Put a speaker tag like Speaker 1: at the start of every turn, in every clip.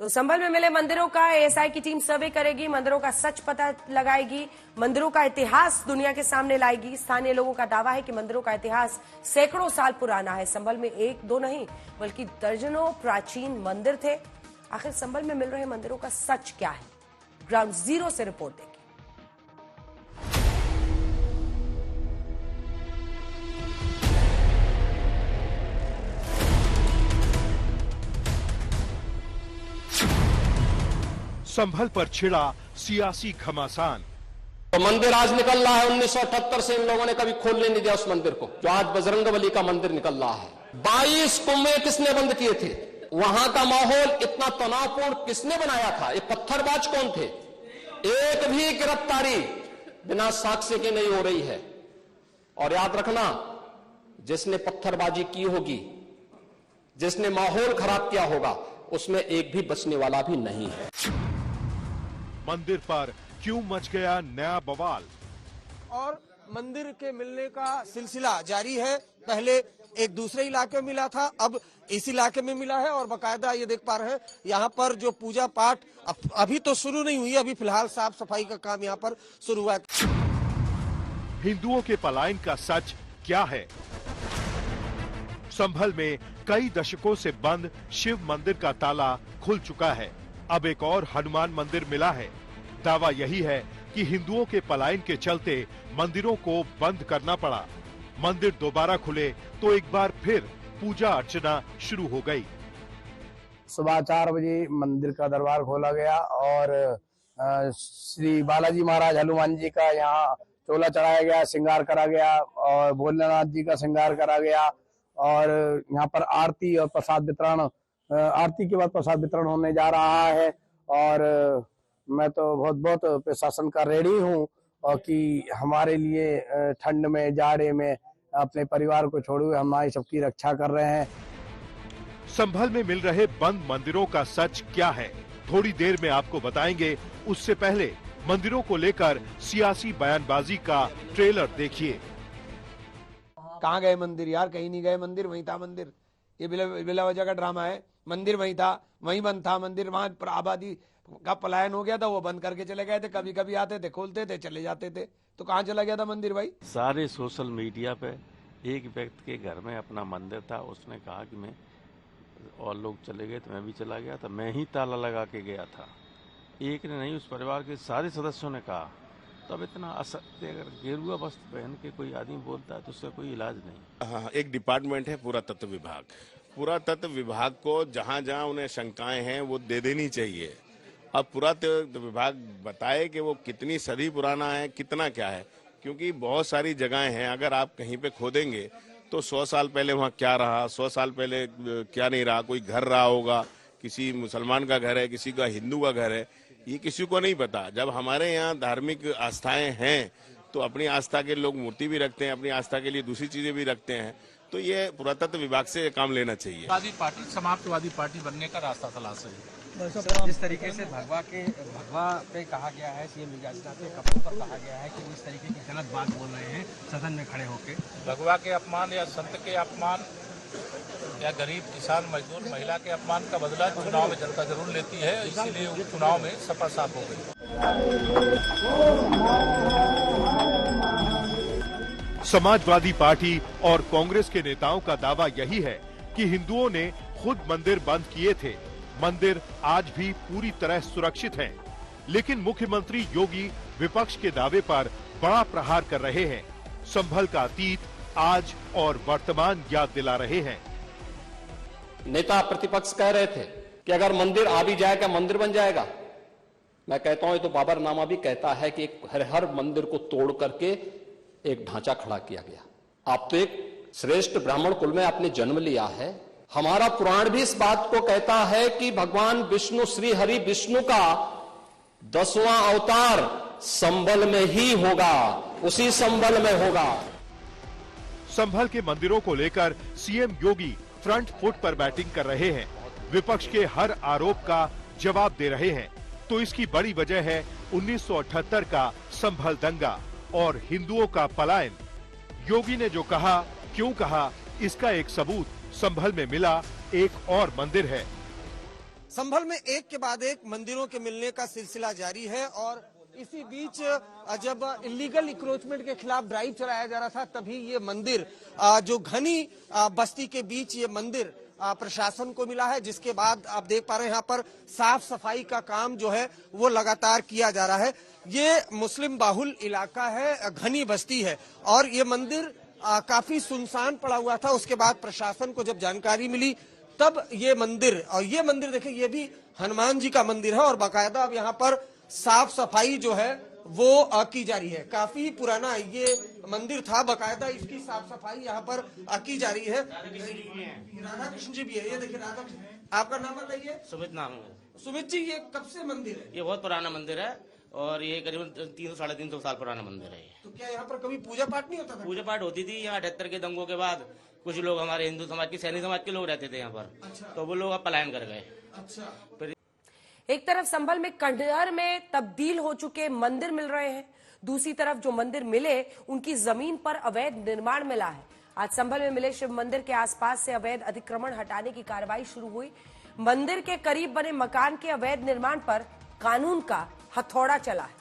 Speaker 1: तो संभल में मिले मंदिरों का एएसआई की टीम सर्वे करेगी, मंदिरों का सच पता लगाएगी, मंदिरों का इतिहास दुनिया के सामने लाएगी। स्थानीय लोगों का दावा है कि मंदिरों का इतिहास सैकड़ों साल पुराना है। संभल में एक दो नहीं बल्कि दर्जनों प्राचीन मंदिर थे। आखिर संभल में मिल रहे मंदिरों का सच क्या है? ग्राउंड जीरो से रिपोर्ट देखिए।
Speaker 2: संभल पर छिड़ा सियासी घमासान।
Speaker 3: तो मंदिर आज निकल रहा है 1978 से इन लोगों ने कभी खोलने नहीं दिया उस मंदिर को, जो आज बजरंगबली का मंदिर निकल रहा है। 22 कुएं किसने बंद किए थे? वहां का माहौल इतना तनावपूर्ण किसने बनाया था? ये पत्थरबाज कौन थे? एक भी गिरफ्तारी बिना साक्ष्य के नहीं हो रही है। और याद रखना, जिसने पत्थरबाजी की होगी, जिसने माहौल खराब किया होगा, उसमें एक भी बचने वाला भी नहीं है।
Speaker 2: मंदिर पर क्यों मच गया नया बवाल?
Speaker 4: और मंदिर के मिलने का सिलसिला जारी है। पहले एक दूसरे इलाके में मिला था, अब इस इलाके में मिला है। और बाकायदा ये देख पा रहे हैं यहाँ पर जो पूजा पाठ अभी तो शुरू नहीं हुई, अभी फिलहाल साफ सफाई का काम यहाँ पर शुरू हुआ है।
Speaker 2: हिंदुओं के पलायन का सच क्या है? संभल में कई दशकों से बंद शिव मंदिर का ताला खुल चुका है। अब एक और हनुमान मंदिर मिला है। दावा यही है कि हिंदुओं के पलायन के चलते मंदिरों को बंद करना पड़ा। मंदिर दोबारा खुले तो एक बार फिर पूजा अर्चना शुरू हो गई।
Speaker 5: सुबह 4 बजे मंदिर का दरबार खोला गया और श्री बालाजी महाराज हनुमान जी का यहाँ चोला चढ़ाया गया, श्रृंगार करा गया और भोलेनाथ जी का श्रृंगार करा गया। और यहाँ पर आरती और प्रसाद वितरण, आरती के बाद प्रसाद वितरण होने जा रहा है। और मैं तो बहुत प्रशासन का रेडी हूँ और कि हमारे लिए ठंड में, जाड़े में अपने परिवार को छोड़े हुए हमारी सबकी रक्षा कर रहे हैं।
Speaker 2: संभल में मिल रहे बंद मंदिरों का सच क्या है, थोड़ी देर में आपको बताएंगे। उससे पहले मंदिरों को लेकर सियासी बयानबाजी का ट्रेलर देखिए।
Speaker 4: कहाँ गए मंदिर यार? कहीं नहीं गए मंदिर, वहीं था मंदिर। ये बिला वजह का ड्रामा है। मंदिर वहीं था, वहीं बंद था मंदिर। वहां पर आबादी का पलायन हो गया था, वो बंद करके चले गए थे। कभी कभी आते थे, खोलते थे, चले जाते थे। तो कहाँ चला गया था मंदिर भाई?
Speaker 6: सारे सोशल मीडिया पे एक व्यक्ति के घर में अपना मंदिर था, उसने कहा कि मैं, और लोग चले गए तो मैं भी चला गया था। मैं ही ताला लगा के गया था। एक ने नहीं, उस परिवार के सारे सदस्यों ने कहा। तब इतना असत्य, अगर गेरुआ वस्त्र पहन के कोई आदमी बोलता है तो उसका कोई इलाज नहीं।
Speaker 7: हाँ, एक डिपार्टमेंट है पुरातत्व विभाग। पुरातत्व विभाग को जहाँ जहाँ उन्हें शंकाएं हैं वो दे देनी चाहिए। अब पुरातत्व विभाग बताए कि वो कितनी सदी पुराना है, कितना क्या है, क्योंकि बहुत सारी जगहें हैं। अगर आप कहीं पे खोदेंगे तो 100 साल पहले वहाँ क्या रहा, 100 साल पहले क्या नहीं रहा। कोई घर रहा होगा, किसी मुसलमान का घर है, किसी का हिंदू का घर है, ये किसी को नहीं पता। जब हमारे यहाँ धार्मिक आस्थाएं हैं तो अपनी आस्था के लोग मूर्ति भी रखते हैं, अपनी आस्था के लिए दूसरी चीजें भी रखते हैं। तो ये पुरातत्व विभाग से काम लेना चाहिए।
Speaker 8: पार्टी समाप्तवादी पार्टी बनने का रास्ता तलाश है। जिस तरीके से भगवा पे कहा गया है, सीएम योगीनाथ के कपड़ों पर कहा गया है कि वो इस तरीके की गलत बात बोल रहे हैं सदन में खड़े होकर। भगवा के अपमान या संत के अपमान या गरीब किसान मजदूर महिला के अपमान का बदला चुनाव में जनता जरूर लेती है। इसीलिए उस चुनाव में सपा साफ हो गई।
Speaker 2: समाजवादी पार्टी और कांग्रेस के नेताओं का दावा यही है कि हिंदुओं ने खुद मंदिर बंद किए थे। मंदिर आज भी पूरी तरह सुरक्षित हैं। लेकिन मुख्यमंत्री योगी विपक्ष के दावे पर बड़ा प्रहार कर रहे हैं। संभल का अतीत, आज और वर्तमान याद दिला रहे हैं।
Speaker 3: नेता प्रतिपक्ष कह रहे थे कि अगर मंदिर आ भी जाएगा, मंदिर बन जाएगा। मैं कहता हूं, ये तो बाबरनामा भी कहता है कि हर मंदिर को तोड़ करके एक ढांचा खड़ा किया गया। आप तो एक श्रेष्ठ ब्राह्मण कुल में आपने जन्म लिया है। हमारा पुराण भी इस बात को कहता है कि भगवान विष्णु, श्री हरि विष्णु का 10वां अवतार संभल में ही होगा, उसी संभल में होगा।
Speaker 2: संभल के मंदिरों को लेकर सीएम योगी फ्रंट फुट पर बैटिंग कर रहे हैं। विपक्ष के हर आरोप का जवाब दे रहे हैं। तो इसकी बड़ी वजह है 1978 का संभल दंगा और हिंदुओं का पलायन। योगी ने जो कहा, क्यों कहा, इसका एक सबूत संभल में मिला एक और मंदिर है।
Speaker 4: संभल में एक के बाद एक मंदिरों के मिलने का सिलसिला जारी है और इसी बीच जब इलीगल इंक्रोचमेंट के खिलाफ ड्राइव चलाया जा रहा था तभी ये मंदिर जो घनी बस्ती के बीच ये मंदिर प्रशासन को मिला है, जिसके बाद आप देख पा रहे हैं यहाँ पर साफ सफाई का काम जो है वो लगातार किया जा रहा है। ये मुस्लिम बाहुल इलाका है, घनी बस्ती है और ये मंदिर काफी सुनसान पड़ा हुआ था। उसके बाद प्रशासन को जब जानकारी मिली तब ये मंदिर देखिए ये भी हनुमान जी का मंदिर है और बाकायदा अब यहाँ पर साफ सफाई जो है वो की जा रही है। काफी पुराना ये मंदिर था, बाकायदा इसकी साफ सफाई यहाँ पर की जा रही है। राधा कृष्ण जी भी है, ये देखिए राधा कृष्ण। आपका नाम बताइए?
Speaker 9: सुमित नाम है।
Speaker 4: सुमित जी, ये कब से मंदिर है?
Speaker 9: ये बहुत पुराना मंदिर है और ये करीबन 300-350 साल पुराना मंदिर है।
Speaker 4: तो क्या यहाँ पर कभी पूजा पाठ नहीं होता था?
Speaker 9: पूजा पाठ होती थी यहाँ 78 के दंगों के बाद। कुछ लोग हमारे हिंदू समाज के, सैनी समाज के लोग रहते थे यहाँ पर। अच्छा। तो वो लोग अब पलायन कर गए।
Speaker 4: अच्छा।
Speaker 9: फिर
Speaker 1: एक तरफ संभल में खंडहर में तब्दील हो चुके मंदिर मिल रहे हैं, दूसरी तरफ जो मंदिर मिले उनकी जमीन पर अवैध निर्माण मिला है। आज संभल में मिले शिव मंदिर के आसपास से अवैध अतिक्रमण हटाने की कार्रवाई शुरू हुई। मंदिर के करीब बने मकान के अवैध निर्माण पर कानून का हथौड़ा चला है।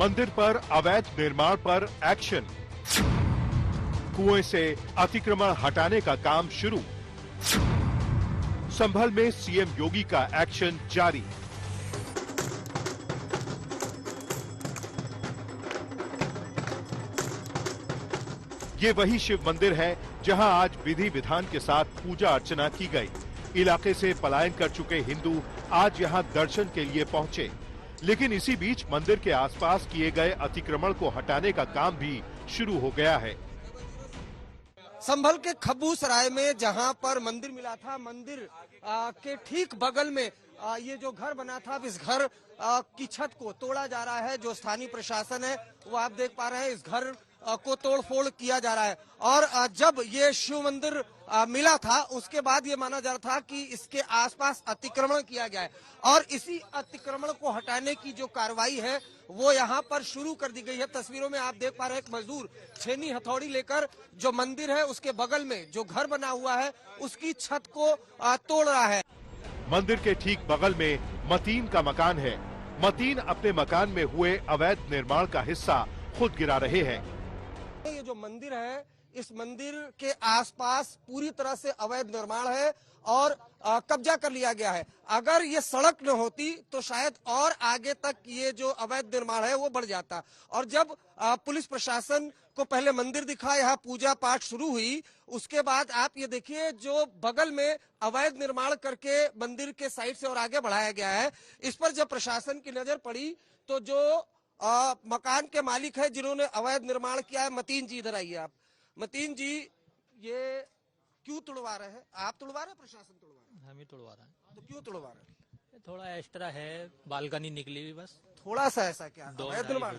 Speaker 2: मंदिर पर अवैध निर्माण पर एक्शन, कुएं से अतिक्रमण हटाने का काम शुरू। संभल में सीएम योगी का एक्शन जारी। ये वही शिव मंदिर है जहां आज विधि विधान के साथ पूजा अर्चना की गई। इलाके से पलायन कर चुके हिंदू आज यहां दर्शन के लिए पहुंचे, लेकिन इसी बीच मंदिर के आसपास किए गए अतिक्रमण को हटाने का काम भी शुरू हो गया है।
Speaker 4: संभल के खब्बू सराय में जहां पर मंदिर मिला था, मंदिर के ठीक बगल में ये जो घर बना था, अब इस घर की छत को तोड़ा जा रहा है। जो स्थानीय प्रशासन है वो आप देख पा रहे हैं, इस घर को तोड़फोड़ किया जा रहा है। और जब ये शिव मंदिर मिला था उसके बाद ये माना जा रहा था कि इसके आसपास अतिक्रमण किया गया है और इसी अतिक्रमण को हटाने की जो कार्रवाई है वो यहाँ पर शुरू कर दी गई है। तस्वीरों में आप देख पा रहे हैं एक मजदूर छेनी हथौड़ी लेकर जो मंदिर है उसके बगल में जो घर बना हुआ है उसकी छत को तोड़ रहा है।
Speaker 2: मंदिर के ठीक बगल में मतीन का मकान है। मतीन अपने मकान में हुए अवैध निर्माण का हिस्सा खुद गिरा रहे हैं।
Speaker 4: ये जो मंदिर है, इस मंदिर के आसपास पूरी तरह से अवैध निर्माण है और कब्जा कर लिया गया है। अगर ये सड़क न होती तो शायद और आगे तक ये जो अवैध निर्माण है वो बढ़ जाता। और जब पुलिस प्रशासन को पहले मंदिर दिखा, यहाँ पूजा पाठ शुरू हुई, उसके बाद आप ये देखिए जो बगल में अवैध निर्माण करके मंदिर के साइड से और आगे बढ़ाया गया है, इस पर जब प्रशासन की नजर पड़ी तो जो मकान के मालिक है जिन्होंने अवैध निर्माण किया है, मतीन जी, इधर आइए आप। मतीन जी, ये क्यों तुड़वा रहे हैं? आप तुड़वा रहे हैं? प्रशासन तुड़वा रहे हैं?
Speaker 10: हम ही तुड़वा रहे हैं।
Speaker 4: तो क्यों तुड़वा रहे हैं?
Speaker 10: थोड़ा एक्स्ट्रा है, बालकनी निकली हुई बस।
Speaker 4: थोड़ा सा ऐसा क्या अवैध निर्माण?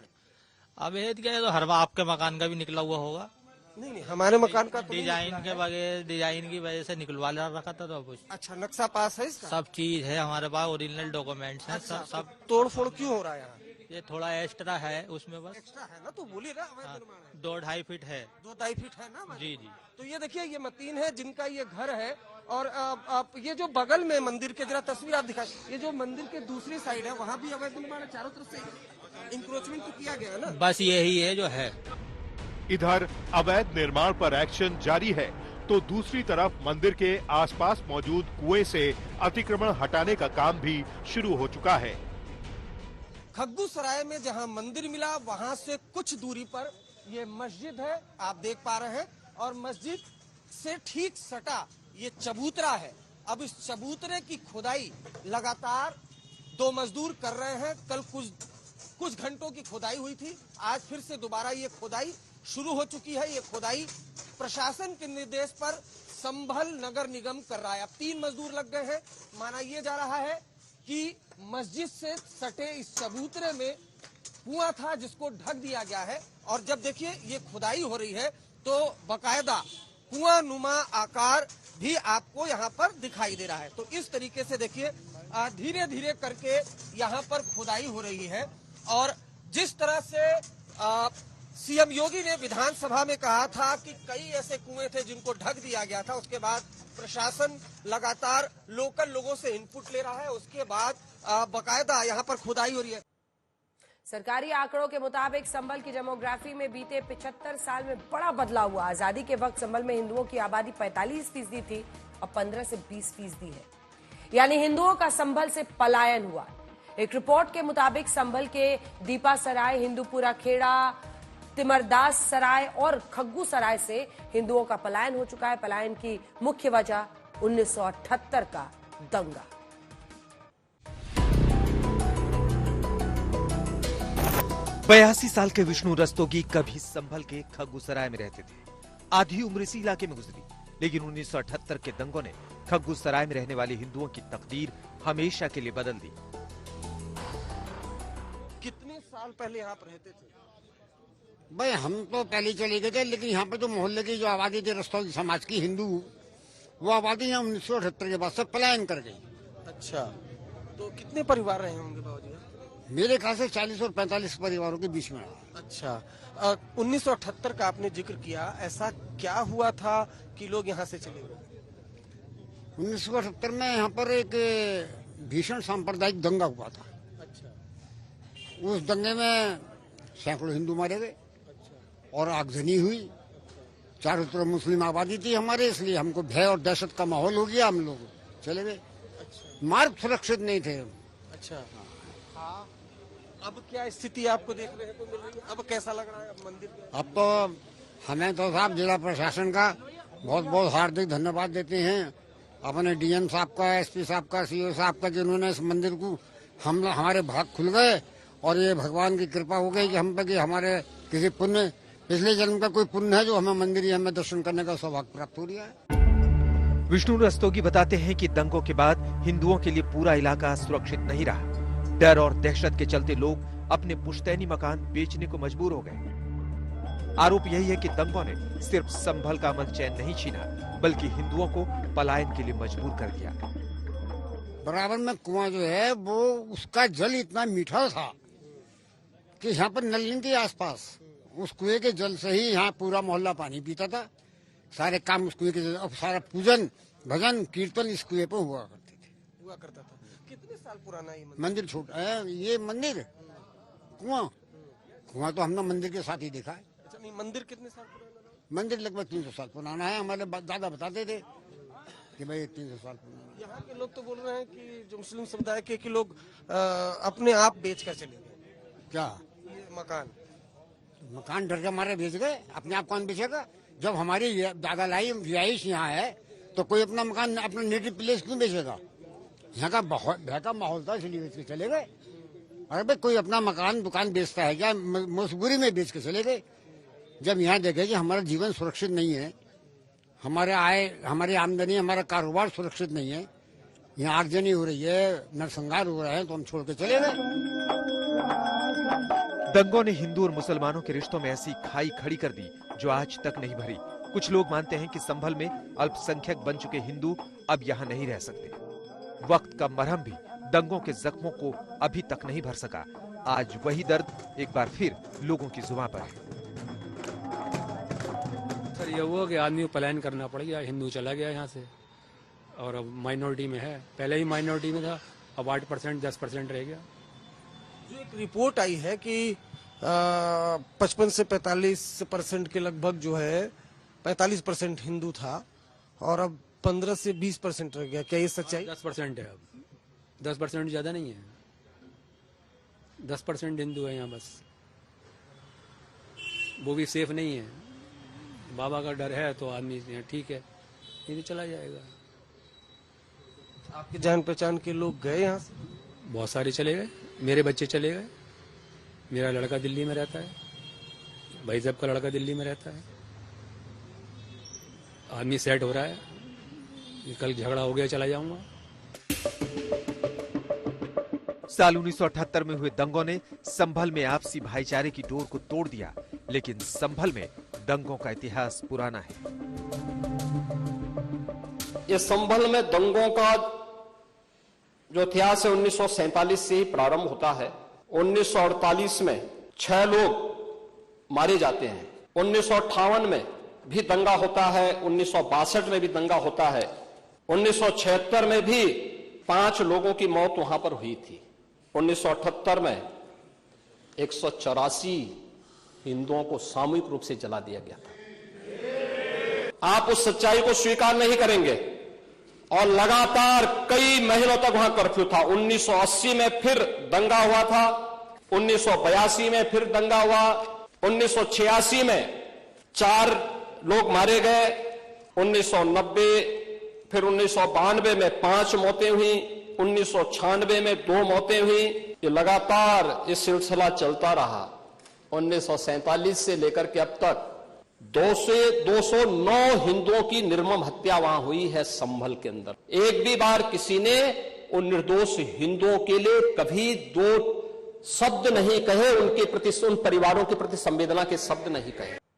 Speaker 10: अवैध क्या है तो हर आपके मकान का भी निकला हुआ होगा।
Speaker 4: नहीं, हमारे मकान का तो
Speaker 10: डिजाइन के बगैर, डिजाइन की वजह से निकलवा रखा था। तो
Speaker 4: अच्छा, नक्शा पास है इसका?
Speaker 10: सब चीज है हमारे पास, ओरिजिनल डॉक्यूमेंट्स हैं।
Speaker 4: अच्छा,
Speaker 10: सब
Speaker 4: तोड़ फोड़ क्यों हो रहा है यहाँ?
Speaker 10: ये थोड़ा एक्स्ट्रा है उसमें, बस
Speaker 4: एक्स्ट्रा है ना, तो बोलिए ना। अवैध निर्माण है,
Speaker 10: 2-2.5 फीट है।
Speaker 4: 2-2.5 फीट है ना?
Speaker 10: जी जी।
Speaker 4: तो ये देखिए ये मतीन है जिनका ये घर है और ये जो बगल में मंदिर के, जरा तस्वीर आप दिखाएं, ये जो मंदिर के दूसरी साइड है वहाँ भी अवैध निर्माण है। चारों तरफ से इंक्रोचमेंट तो किया गया है ना?
Speaker 10: बस यही है जो है।
Speaker 2: इधर अवैध निर्माण पर एक्शन जारी है तो दूसरी तरफ मंदिर के आसपास मौजूद कुएं से अतिक्रमण हटाने का काम भी शुरू हो चुका है।
Speaker 4: खग्गू सराय में जहां मंदिर मिला वहां से कुछ दूरी पर ये मस्जिद है, आप देख पा रहे हैं, और मस्जिद से ठीक सटा ये चबूतरा है। अब इस चबूतरे की खुदाई लगातार 2 मजदूर कर रहे हैं। कल कुछ घंटों की खुदाई हुई थी, आज फिर से दोबारा ये खुदाई शुरू हो चुकी है। ये खुदाई प्रशासन के निर्देश पर संभल नगर निगम कर रहा है। अब 3 मजदूर लग गए हैं। माना यह जा रहा है कि मस्जिद से सटे इस चबूतरे में कुआं था जिसको ढक दिया गया है, और जब देखिए ये खुदाई हो रही है तो बकायदा कुआं नुमा आकार भी आपको यहाँ पर दिखाई दे रहा है। तो इस तरीके से देखिए धीरे धीरे करके यहाँ पर खुदाई हो रही है और जिस तरह से सीएम योगी ने विधानसभा में कहा था कि कई ऐसे कुएं थे जिनको ढक दिया गया था, उसके बाद प्रशासन लगातार लोकल लोगों से इनपुट ले रहा है, उसके बाद बकायदा यहाँ पर खुदाई हो रही है।
Speaker 1: सरकारी आंकड़ों के मुताबिक संभल की डेमोग्राफी में बीते 75 साल में बड़ा बदलाव हुआ। आजादी के वक्त संभल में हिंदुओं की आबादी 45% थी, अब 15 से 20% है, यानी हिंदुओं का संभल से पलायन हुआ। एक रिपोर्ट के मुताबिक संभल के दीपा सराय, हिंदूपुरा खेड़ा, तिमरदास सराय और खग्गू सराय से हिंदुओं का पलायन हो चुका है। पलायन की मुख्य वजह 1978 का दंगा।
Speaker 11: बयासी साल के विष्णु रस्तोगी कभी संभल के खग्गूसराय में रहते थे। आधी उम्र इसी इलाके में गुजरी, लेकिन 1978 के दंगों ने खग्गूसराय में रहने वाले हिंदुओं की तकदीर हमेशा के लिए बदल दी।
Speaker 4: कितने साल पहले यहाँ पर रहते थे?
Speaker 12: भाई हम तो पहले चले गए थे, लेकिन यहाँ पे जो मोहल्ले की जो आबादी थी रस्तोगी समाज की हिंदू, वो आबादी यहाँ 1978 के बाद से पलायन कर गई।
Speaker 4: अच्छा, तो कितने परिवार रहे होंगे बाबूजी?
Speaker 12: मेरे ख्याल से 40 और 45 परिवारों के बीच में।
Speaker 4: अच्छा, 1978 का आपने जिक्र किया, ऐसा क्या हुआ था कि लोग यहाँ से चले गए?
Speaker 12: 1978 में यहाँ पर एक भीषण सांप्रदायिक दंगा हुआ था।
Speaker 4: अच्छा,
Speaker 12: उस दंगे में सैकड़ों हिंदू मारे गए और आगजनी हुई। चारों तरफ मुस्लिम आबादी थी हमारे, इसलिए हमको भय और दहशत का माहौल हो गया, हम लोग चले गए।
Speaker 4: अच्छा,
Speaker 12: मार्ग सुरक्षित नहीं थे।
Speaker 4: अच्छा, हाँ, अब क्या स्थिति आपको देखने को मिल रही है? अब कैसा लग रहा है मंदिर में?
Speaker 12: अब तो हमें तो साहब जिला प्रशासन का बहुत बहुत हार्दिक धन्यवाद देते हैं, अपने डीएम साहब का, एसपी साहब का, सीओ साहब का, जिन्होंने इस मंदिर को हमारे भाग खुल गए और ये भगवान की कृपा हो गई कि हम पे कि हमारे किसी पुण्य पिछले जन्म का कोई पुण्य है जो हमें मंदिर हमें दर्शन करने का सौभाग्य प्राप्त हो रहा है।
Speaker 11: विष्णु रस्तोगी बताते हैं कि दंगों के बाद हिंदुओं के लिए पूरा इलाका सुरक्षित नहीं रहा। डर और दहशत के चलते लोग अपने पुश्तैनी मकान बेचने को मजबूर हो गए। आरोप यही है कि दंगों ने सिर्फ संभल का अमन चैन नहीं छीना, बल्कि हिंदुओं को पलायन के लिए मजबूर कर दिया।
Speaker 12: बराबर में कुआं जो है वो उसका जल इतना मीठा था कि यहाँ पर नलिन के आसपास उस कुएं के जल से ही यहाँ पूरा मोहल्ला पानी पीता था। सारे काम उस कुएं के जल, अब सारा पूजन भजन कीर्तन इस कुएं पर हुआ करता था।
Speaker 4: कितने साल पुराना ये
Speaker 12: मंदिर छोटा है? ये मंदिर कुआं तो हमने मंदिर के साथ ही देखा है।
Speaker 4: अच्छा, नहीं, मंदिर कितने साल पुराना?
Speaker 12: मंदिर लगभग 300 साल पुराना है। हमारे दादा बताते थे कि भाई 300 साल पुराना।
Speaker 4: यहाँ के लोग तो बोल रहे हैं कि जो मुस्लिम समुदाय के लोग अपने आप बेच कर चले गए।
Speaker 12: क्या
Speaker 4: ये मकान
Speaker 12: डर के मारे बेच गए? अपने आप कौन बेचेगा? जब हमारी दादा लाई रिहाइश यहाँ है तो कोई अपना मकान अपना नेटिव प्लेस क्यों बेचेगा? यहाँ का बहुत भय का माहौल था, इसलिए बेच के चले गए। अरे भाई कोई अपना मकान दुकान बेचता है क्या? मजबूरी में बेच के चले गए। जब यहाँ देखे कि हमारा जीवन सुरक्षित नहीं है, हमारे आय, हमारी आमदनी, हमारा कारोबार सुरक्षित नहीं है, यहाँ आगजनी हो रही है, नरसंहार हो रहा है, तो हम छोड़ के चले गए।
Speaker 11: दंगों ने हिंदू और मुसलमानों के रिश्तों में ऐसी खाई खड़ी कर दी जो आज तक नहीं भरी। कुछ लोग मानते हैं कि संभल में अल्पसंख्यक बन चुके हिंदू अब यहाँ नहीं रह सकते। वक्त का मरहम भी दंगों के जख्मों को अभी तक नहीं भर सका। आज वही दर्द एक बार फिर लोगों की जुबान पर है।
Speaker 13: सर ये हुआ कि आदमी को पलायन करना पड़ गया, हिंदू चला गया यहाँ से और अब माइनॉरिटी में है। पहले ही माइनॉरिटी में था, अब 8% 10% रह गया।
Speaker 4: जो एक रिपोर्ट आई है कि 55 से 45% के लगभग जो है 45% हिंदू था और अब 15 से 20% रह गया, क्या ये सच्चाई?
Speaker 13: 10% है, अब 10% ज्यादा नहीं है, 10% हिंदू है यहाँ बस। वो भी सेफ नहीं है। बाबा का डर है तो आदमी ठीक है, ये भी चला जाएगा।
Speaker 4: आपके जान पहचान के लोग गए यहाँ से?
Speaker 13: बहुत सारे चले गए, मेरे बच्चे चले गए। मेरा लड़का दिल्ली में रहता है, भाई साहब का लड़का दिल्ली में रहता है। आदमी सेट हो रहा है, कल झगड़ा हो गया चला जाऊंगा।
Speaker 11: साल 1978 में हुए दंगों ने संभल में आपसी भाईचारे की डोर को तोड़ दिया, लेकिन संभल में दंगों का इतिहास पुराना है।
Speaker 3: ये संभल में दंगों का जो इतिहास है 1947 से ही प्रारंभ होता है। 1948 में 6 लोग मारे जाते हैं। 1958 में भी दंगा होता है, 1962 में भी दंगा होता है, 1976 में भी 5 लोगों की मौत वहां पर हुई थी। 1978 में 184 हिंदुओं को सामूहिक रूप से जला दिया गया था। आप उस सच्चाई को स्वीकार नहीं करेंगे और लगातार कई महीनों तक वहां कर्फ्यू था। 1980 में फिर दंगा हुआ था, 1982 में फिर दंगा हुआ, 1986 में 4 लोग मारे गए, 1990 फिर 1992 में 5 मौतें हुई, 1996 में 2 मौतें हुई। ये लगातार ये सिलसिला चलता रहा। 1947 से लेकर के अब तक 209 हिंदुओं की निर्मम हत्या वहां हुई है संभल के अंदर। एक भी बार किसी ने उन निर्दोष हिंदुओं के लिए कभी 2 शब्द नहीं कहे, उनके प्रति, उन परिवारों के प्रति संवेदना के शब्द नहीं कहे।